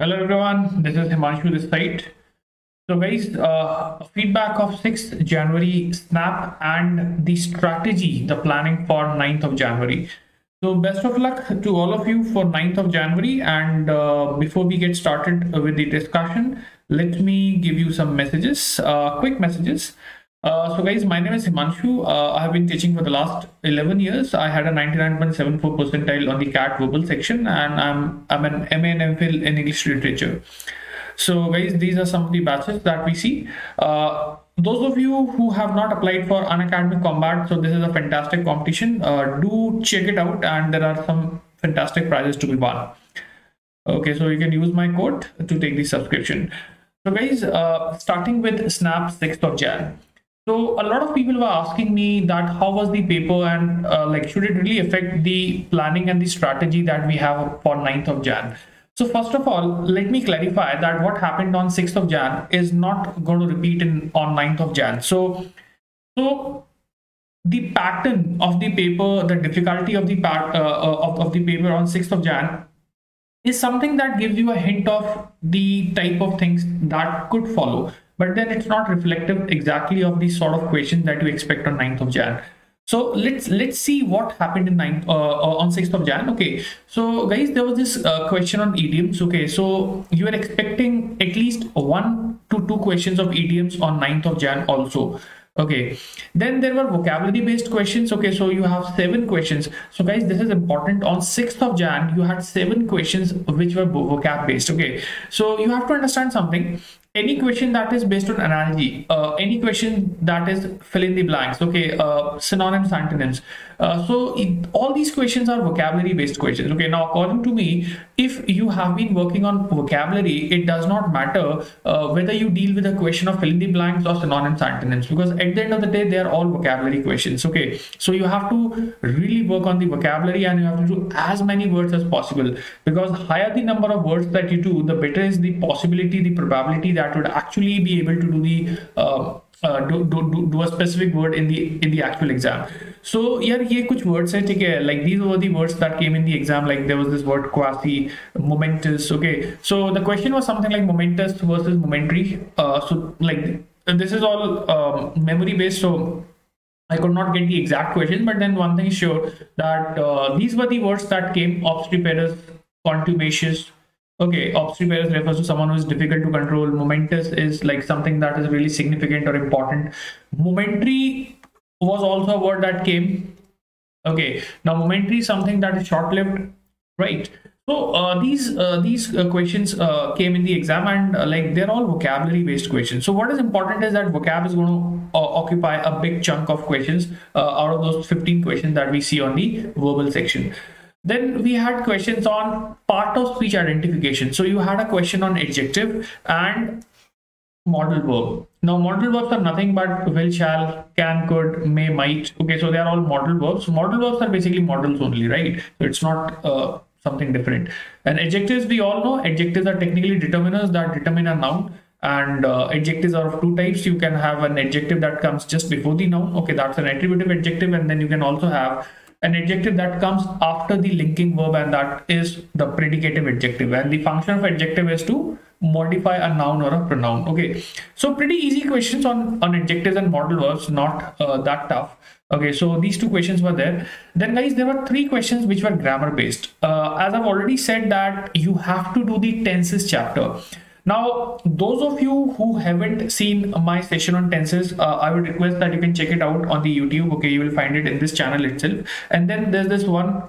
Hello everyone, this is Himanshu this side. So guys, feedback of 6th January snap and the strategy, the planning for 9th of January. So best of luck to all of you for 9th of January. And before we get started with the discussion, let me give you some messages, quick messages. So guys, my name is Himanshu. I have been teaching for the last 11 years. I had a 99.74 percentile on the CAT verbal section, and I'm an MA and MPhil in English literature. So guys, these are some of the batches that we see. Those of you who have not applied for Unacademy Combat, so this is a fantastic competition. Do check it out, and there are some fantastic prizes to be won. Okay, so you can use my code to take the subscription. So guys, starting with Snap 6th of Jan. So a lot of people were asking me that how was the paper and like should it really affect the planning and the strategy that we have for 9th of Jan. So first of all, let me clarify that what happened on 6th of Jan is not going to repeat on 9th of Jan. So the pattern of the paper, the difficulty of the of the paper on 6th of Jan is something that gives you a hint of the type of things that could follow, but then it's not reflective exactly of the sort of questions that you expect on 9th of Jan. So let's see what happened in on 6th of Jan. Okay, so guys, there was this question on idioms. Okay, so you are expecting at least 1 to 2 questions of idioms on 9th of Jan also. Okay, then there were vocabulary based questions. Okay, so you have 7 questions. So guys, this is important. On 6th of Jan, you had 7 questions which were vocab based. Okay, so you have to understand something. Any question that is based on analogy, any question that is fill in the blanks, okay, synonyms, antonyms. All these questions are vocabulary based questions. Okay, now according to me, if you have been working on vocabulary, it does not matter whether you deal with a question of fill in the blanks or synonyms, antonyms, because at the end of the day, they are all vocabulary questions. Okay, so you have to really work on the vocabulary and you have to do as many words as possible, because higher the number of words that you do, the better is the possibility, the probability that would actually be able to do the do a specific word in the actual exam. So yeah, ये कुछ words है, ठीक है, like these were the words that came in the exam. Like there was this word quasi, momentous. Okay, so the question was something like momentous versus momentary. So like this is all memory based, so I could not get the exact question, but then one thing is sure that these were the words that came: obstreperous, contumacious. Okay, obstreperous refers to someone who is difficult to control. Momentous is like something that is really significant or important. Momentary was also a word that came. Okay, now momentary is something that is short-lived, right? So these questions came in the exam, and like they're all vocabulary based questions. So what is important is that vocab is going to occupy a big chunk of questions out of those 15 questions that we see on the verbal section. Then we had questions on part of speech identification. So you had a question on adjective and modal verb. Now modal verbs are nothing but will, shall, can, could, may, might. Okay, so they are all modal verbs. Modal verbs are basically modals only, right? So it's not something different. And adjectives, we all know adjectives are technically determiners that determine a noun. And adjectives are of 2 types. You can have an adjective that comes just before the noun. Okay, that's an attributive adjective. And then you can also have an adjective that comes after the linking verb, and that is the predicative adjective. And the function of adjective is to modify a noun or a pronoun. Okay, so pretty easy questions on adjectives and modal verbs, not that tough. Okay, so these 2 questions were there. Then guys, there were 3 questions which were grammar based. As I've already said that you have to do the tenses chapter. Now, those of you who haven't seen my session on tenses, I would request that you can check it out on the YouTube. Okay, you will find it in this channel itself. And then there's this one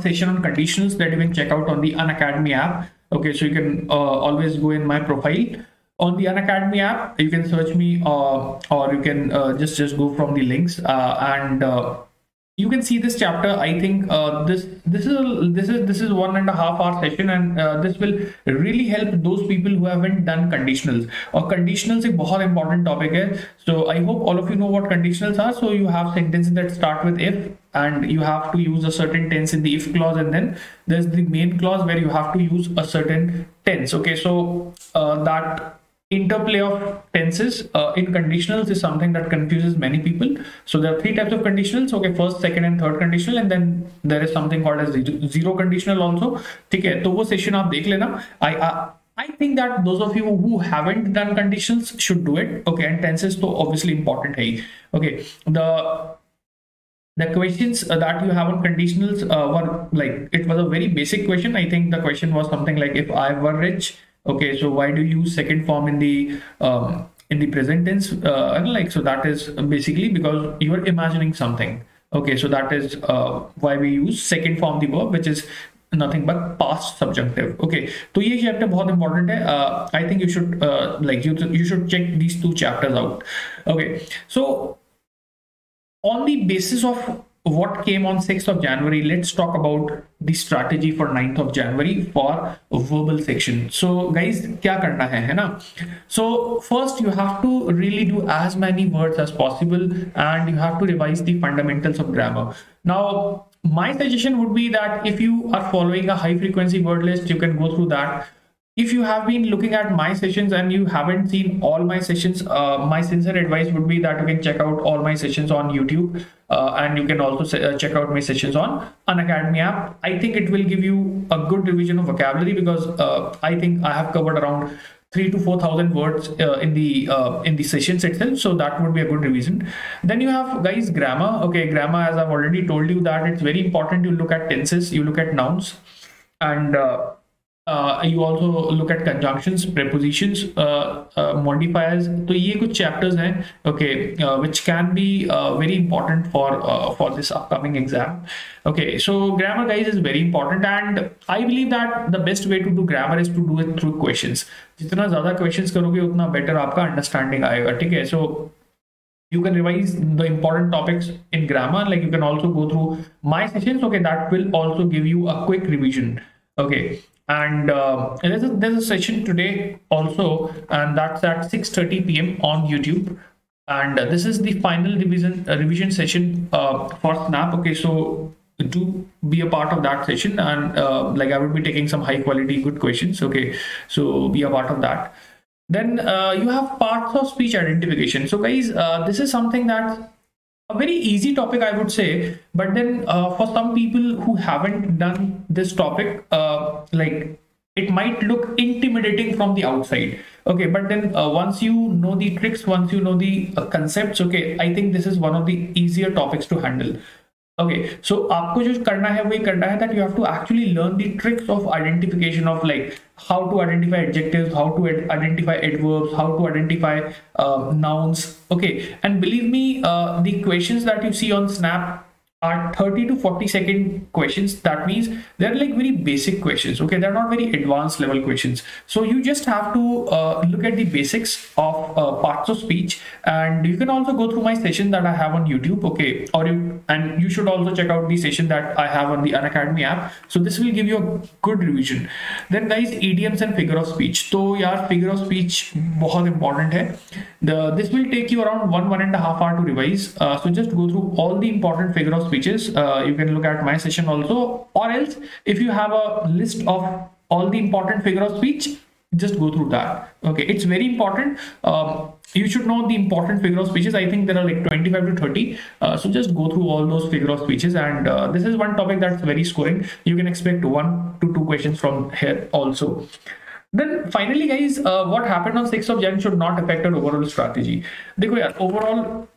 session on conditionals that you can check out on the Unacademy app. Okay, so you can always go in my profile on the Unacademy app. You can search me or you can just go from the links and you can see this chapter. I think this is 1.5 hour session, and this will really help those people who haven't done conditionals. Or conditionals is a very important topic hai. So I hope all of you know what conditionals are. So you have sentences that start with if, and you have to use a certain tense in the if clause, and then there's the main clause where you have to use a certain tense. Okay, so that interplay of tenses in conditionals is something that confuses many people. So there are three types of conditionals. Okay, first, second, and third conditional, and then there is something called as zero conditional also. ठीक है, तो वो session आप देख लेना. I think that those of you who haven't done conditionals should do it. Okay, and tenses तो obviously important है. Okay, the questions that you have on conditionals were like, it was a very basic question. I think the question was something like, if I were rich, okay, so why do you use second form in the present tense? And like, so that is basically because you are imagining something. Okay, so that is why we use second form the verb, which is nothing but past subjunctive. Okay, तो ये chapter बहुत important है. I think you should like you should check these two chapters out. Okay, so on the basis of what came on 6th of January, let's talk about the strategy for 9th of January for verbal section. So guys, क्या करना है ना? So first you have to really do as many words as possible, and you have to revise the fundamentals of grammar. Now, my suggestion would be that if you are following a high frequency word list, you can go through that. If you have been looking at my sessions and you haven't seen all my sessions, my sincere advice would be that you can check out all my sessions on YouTube, and you can also check out my sessions on Unacademy app. I think it will give you a good revision of vocabulary, because I think I have covered around 3,000 to 4,000 words in the sessions itself, so that would be a good revision. Then you have, guys, grammar. Okay, grammar, as I've already told you, that it's very important to look at tenses, you look at nouns, and you also look at conjunctions, prepositions, modifiers. तो ये कुछ chapters हैं, okay, which can be very important for this upcoming exam. Okay, so grammar, guys, is very important, and I believe that the best way to do grammar is to do it through questions. जितना ज़्यादा questions करोगे उतना better आपका understanding आएगा. ठीक है, so you can revise the important topics in grammar. Like, you can also go through my sessions. Okay, that will also give you a quick revision. Okay. And there's a session today also, and that's at 6:30 p.m. on YouTube. And this is the final revision session for Snap. Okay, so do be a part of that session, and like, I will be taking some high quality good questions. Okay, so be a part of that. Then you have parts of speech identification. So guys, this is something that a very easy topic, I would say, but then for some people who haven't done this topic, like, it might look intimidating from the outside. Okay, but then once you know the tricks, once you know the concepts, okay, I think this is one of the easier topics to handle. Okay, so आपको जो करना है वही करना है, that you have to actually learn the tricks of identification of, like, how to identify adjectives, how to identify adverbs, how to identify nouns. Okay, and believe me, the questions that you see on Snap are 30 to 40-second questions. That means they're like very basic questions. Okay, they're not very advanced level questions. So you just have to look at the basics of parts of speech, and you can also go through my session that I have on YouTube. Okay, and you should also check out the session that I have on the Unacademy app. So this will give you a good revision. Then guys, idioms and figure of speech. So यार, figure of speech बहुत important है. This will take you around 1.5 hours to revise. So just go through all the important figure of speeches. You can look at my session also, or else if you have a list of all the important figure of speech, just go through that. Okay, it's very important. You should know the important figure of speeches. I think there are like 25 to 30. So just go through all those figure of speeches, and this is one topic that's very scoring. You can expect 1 to 2 questions from here also. Then finally, guys, what happened on 6th of Jan should not affect our overall strategy. देखो यार, overall,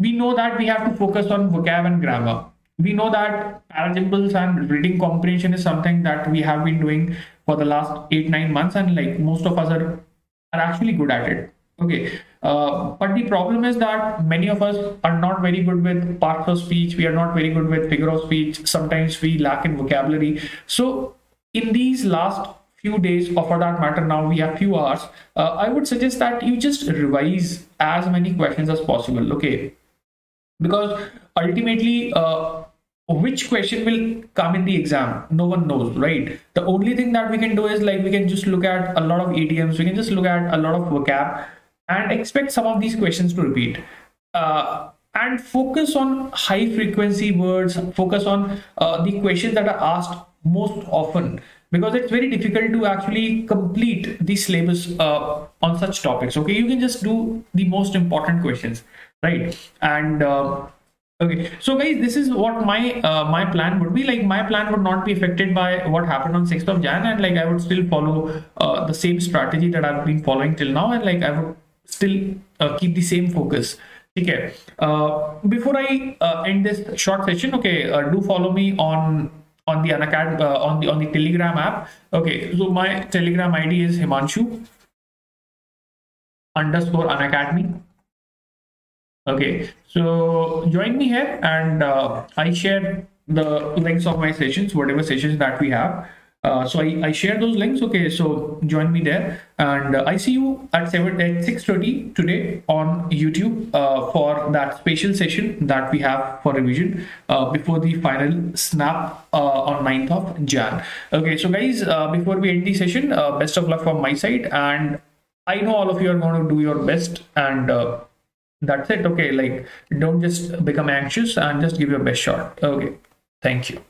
we know that we have to focus on vocab and grammar. We know that parajimples and reading comprehension is something that we have been doing for the last 8-9 months, and like, most of us are actually good at it. Okay, but the problem is that many of us are not very good with parts of speech. We are not very good with figure of speech. Sometimes we lack in vocabulary. So in these last few days, or for that matter, now we have few hours, I would suggest that you just revise as many questions as possible. Okay, because ultimately, which question will come in the exam, no one knows, right? The only thing that we can do is, like, we can just look at a lot of idioms, we can just look at a lot of vocab and expect some of these questions to repeat, and focus on high frequency words, focus on the questions that are asked most often, because it's very difficult to actually complete the syllabus on such topics. Okay, you can just do the most important questions, right? And okay, so guys, this is what my plan would be. Like, my plan would not be affected by what happened on 6th of Jan, and like I would still follow the same strategy that I've been following till now, and like I would still keep the same focus. Okay. Before I end this short session, okay, do follow me on the Unacademy on the Telegram app. Okay, so my Telegram ID is Himanshu_Unacademy. Okay, so join me here, and I share the links of my sessions, whatever sessions that we have. So I share those links. Okay, so join me there, and I see you at 6:30 today on YouTube for that special session that we have for revision before the final snap on 9th of Jan. Okay, so guys, before we end the session, best of luck from my side, and I know all of you are going to do your best, and that's it. Okay, like, don't just become anxious and just give your best shot. Okay, thank you.